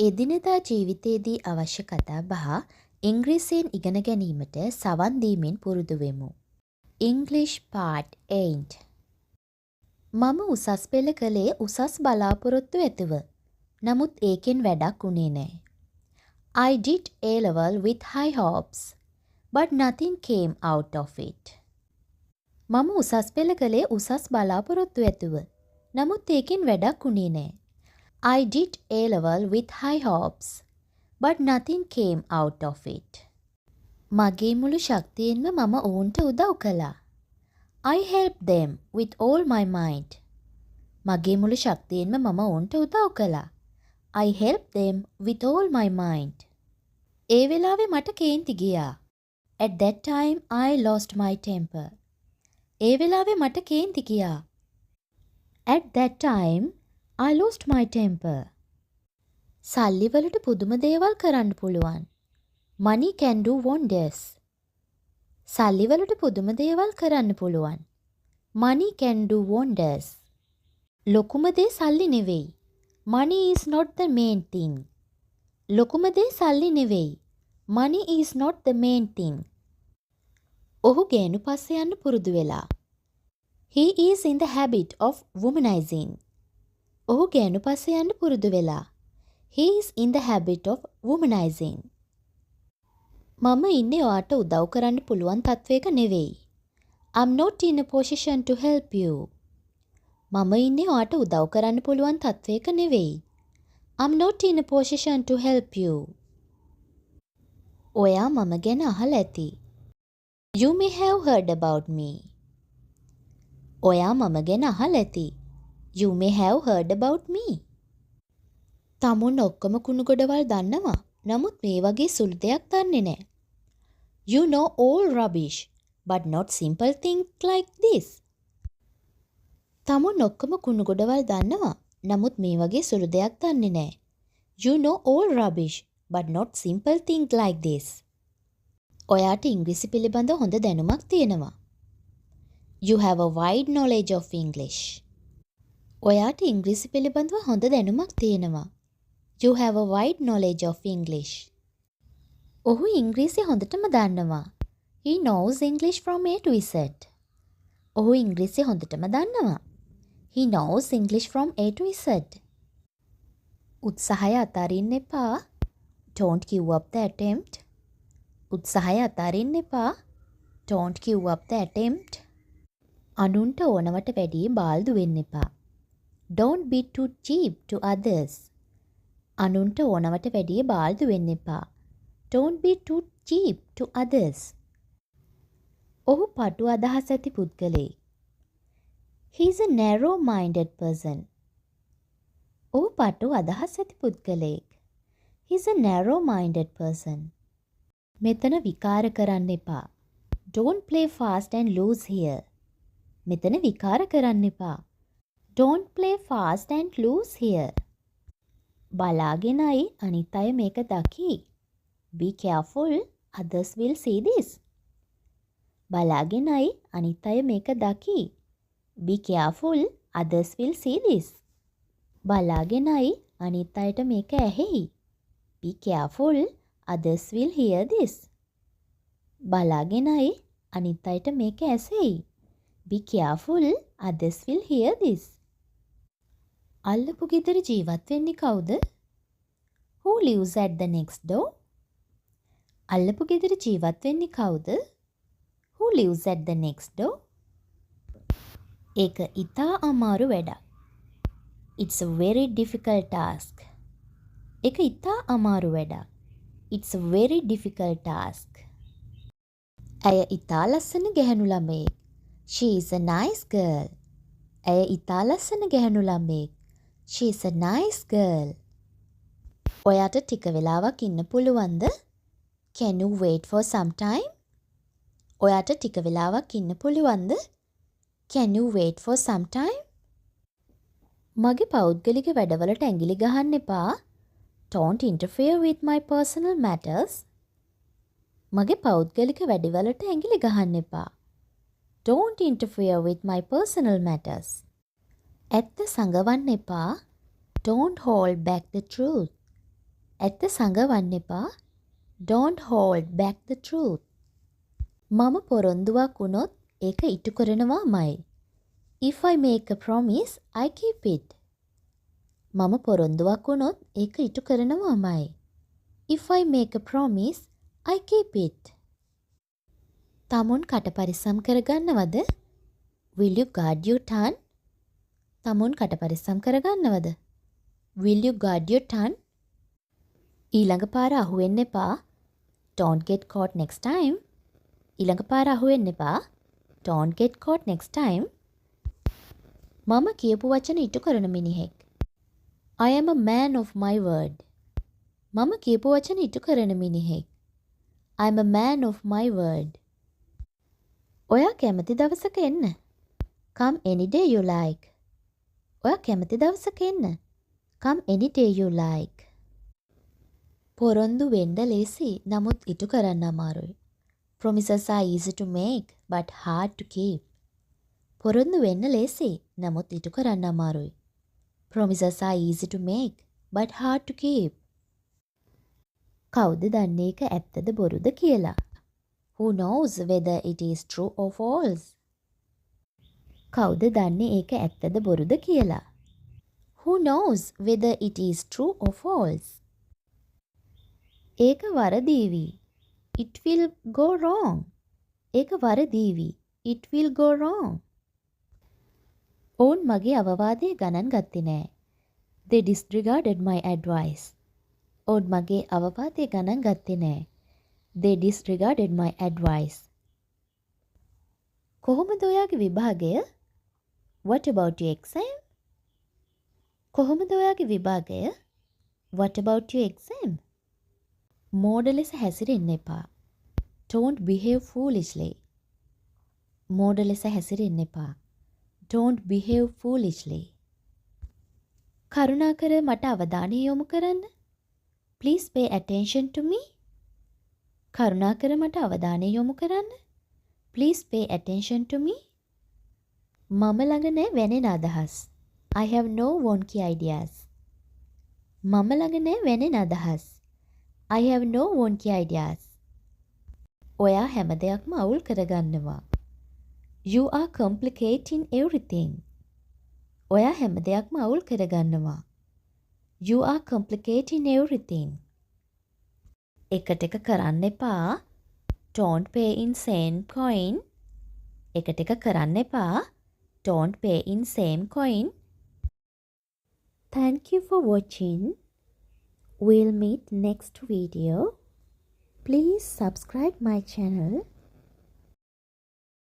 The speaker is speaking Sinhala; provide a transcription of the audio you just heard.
එදිනෙදා ජීවිතයේදී අවශ්‍ය කතාබහ ඉංග්‍රීසියෙන් ඉගෙන ගැනීමට සවන් දීමෙන් පුරුදු වෙමු. English Part 8. මම උසස් පෙළ කළේ උසස් බලාපොරොත්තු ඇතුව. නමුත් ඒකෙන් වැඩක් වුණේ නෑ. I did A-level with high hopes, but nothing came out of it. මම උසස් පෙළ කළේ උසස් බලාපොරොත්තු ඇතුව. නමුත් ඒකෙන් වැඩක් වුණේ නෑ. I did A-level with high hopes, but nothing came out of it. මගේ මුළු ශක්තියෙන්ම මම ඔවුන්ට උදව් කළා. I helped them with all my might. මගේ මුළු ශක්තියෙන්ම මම ඔවුන්ට උදව් කළා. I helped them with all my might. ඒ වෙලාවේ මට කේන්ති ගියා. At that time I lost my temper. ඒ වෙලාවේ මට කේන්ති ගියා. At that time I lost my temper. සල්ලි වලට පුදුම දේවල් කරන්න පුළුවන්. Money can do wonders. සල්ලි වලට පුදුම දේවල් කරන්න පුළුවන්. Money can do wonders. ලොකුම දේ සල්ලි නෙවෙයි. Money is not the main thing. ලොකුම දේ සල්ලි නෙවෙයි. Money is not the main thing. ඔහු ගෑනු පස්සේ යන්න පුරුදු වෙලා. He is in the habit of womanizing. ඔහු ගෑනු පස්සේ යන්න පුරුදු වෙලා. He is in the habit of womanizing. මම ඉන්නේ ඔයාට උදව් කරන්න පුළුවන් තත්වයක නෙවෙයි. I'm not in a position to help you. මම ඉන්නේ ඔයාට උදව් කරන්න පුළුවන් තත්වයක නෙවෙයි. I'm not in a position to help you. ඔයා මම ගැන අහලා ඇති. You may have heard about me. ඔයා මම ගැන අහලා ඇති. You may have heard about me. තමුන් ඔක්කොම කුණු ගොඩවල් දන්නවා. නමුත් මේ වගේ සුළු දෙයක් දන්නේ නැහැ. You know all rubbish, but not simple things like this. තමුන් ඔක්කොම කුණු ගොඩවල් දන්නවා. නමුත් මේ වගේ සුළු දෙයක් දන්නේ නැහැ. You know all rubbish, but not simple things like this. ඔයාට ඉංග්‍රීසි පිළිබඳ හොඳ දැනුමක් තියෙනවා. You have a wide knowledge of English. ඔයාට ඉංග්‍රීසි පිළිබඳව හොඳ දැනුමක් තියෙනවා. You have a wide knowledge of English. ඔහු ඉංග්‍රීසි හොඳටම දන්නවා. He knows English from A to Z. ඔහු ඉංග්‍රීසි හොඳටම දන්නවා. He knows English from A to Z. උත්සාහය අතාරින්න එපා. Don't give up the attempt. උත්සාහය අතාරින්න එපා. Don't give up the attempt. අනුන්ට ඕනවට වැඩි බාල්දු වෙන්න එපා. Don't be too cheap to others. අනුන්ට ඕනවට වැඩිය බාල්දු වෙන්න එපා. Don't be too cheap to others. ඔහු පටු අදහස් ඇති පුද්ගලයෙක්. He is a narrow-minded person. ඔහු පටු අදහස් ඇති පුද්ගලයෙක්. He is a narrow-minded person. මෙතන විකාර කරන්න එපා. Don't play fast and lose here. මෙතන විකාර කරන්න එපා. Don't play fast and lose here. බලාගෙනයි අනිත් අය මේක දකි. Be careful, others will see this. බලාගෙනයි අනිත් අය මේක දකි. Be careful, others will see this. බලාගෙනයි අනිත් අයට මේක ඇහෙයි. Be careful, others will hear this. බලාගෙනයි අනිත් අයට මේක ඇසෙයි. Be careful, others will hear this. අල්ලපු ගෙදර ජීවත් වෙන්නේ කවුද? Who lives at the next door? අල්ලපු ගෙදර ජීවත් වෙන්නේ කවුද? Who lives at the next door? ඒක ඉතා අමාරු වැඩක්. It's a very difficult task. ඒක ඉතා අමාරු වැඩක්. It's a very difficult task. ඇය ඉතා ලස්සන ගැහැණු ළමයෙක්. She is a nice girl. ඇය ඉතා ලස්සන ගැහැණු ළමයෙක්. She is a nice girl. ඔයාට ටික වෙලාවක් ඉන්න පුළුවන්ද? Can you wait for some time? ඔයාට ටික වෙලාවක් ඉන්න පුළුවන්ද? Can you wait for some time? මගේ පෞද්ගලික වැඩවලට ඇඟිලි ගහන්න එපා. Don't interfere with my personal matters. මගේ පෞද්ගලික වැඩවලට ඇඟිලි ගහන්න එපා. Don't interfere with my personal matters. ඇත්ත සංගවන්න එපා. Don't hold back the truth. ඇත්ත සඟවන්න එපා. Don't hold back the truth. මම පොරොන්දුවක් වුණොත් ඒක ඉටු කරනවාමයි. If I make a promise, I keep it. මම පොරොන්දුවක් වුණොත් ඒක ඉටු කරනවාමයි. If I make a promise, I keep it. තමුන් කට පරිස්සම් කරගන්නවද? Will you guard your tongue? තමුන් කට පරිස්සම් කරගන්නවද? Will you guard your tongue? ඊළඟ පාර අහුවෙන්න එපා. Don't get caught next time. ඊළඟ පාර අහුවෙන්න එපා. Don't get caught next time. මම කියපු වචන ඉටු කරන මිනිහෙක්. I am a man of my word. මම කියපු වචන ඉටු කරන මිනිහෙක්. I am a man of my word. ඔයා කැමති දවසක එන්න. Come any day you like. ඔයා කැමති දවසක එන්න. Come any day you like. පොරොන්දු වෙන්න ලේසි නමුත් ඉටු කරන්න අමාරුයි. Promises are easy to make but hard to keep. පොරොන්දු වෙන්න ලේසි නමුත් ඉටු කරන්න අමාරුයි. Promises are easy to make but hard to keep. කවුද දන්නේ ඒක ඇත්තද බොරුද කියලා? Who knows whether it is true or false? කවුද දන්නේ ඒක ඇත්තද බොරුද කියලා? Who knows whether it is true or false? ඒක වරදීවි. It will go wrong. ඒක වරදීවි. It will go wrong. ඔවුන් මගේ අවවාදය ගණන් ගත්තේ නෑ. They disregarded my advice. ඔවුන් මගේ අවවාදය ගණන් ගත්තේ නෑ. They disregarded my advice. කොහොමද ඔයාගේ විභාගය? What about your exam? කොහොමද ඔයාගේ විභාගය? What about your exam? මෝඩ ලෙස හැසිරෙන්න එපා. Don't behave foolishly. මෝඩ ලෙස හැසිරෙන්න එපා. Don't behave foolishly. කරුණාකර මට අවධානය යොමු කරන්න. Please pay attention to me. කරුණාකර මට අවධානය යොමු කරන්න. Please pay attention to me. මම ළඟ නෑ වෙනෙන අදහස්. I have no wonky ideas. මම ළඟ නෑ වෙනෙන අදහස්. I have no wonky ideas. ඔයා හැම දෙයක්ම අවුල් කරගන්නවා. You are complicating everything. ඔයා හැම දෙයක්ම අවුල් කරගන්නවා. You are complicating everything. එකට එක කරන්න එපා. Don't pay in same coin. එකට එක කරන්න එපා. Don't pay in same coin. Thank you for watching. We'll meet next video. Please subscribe my channel.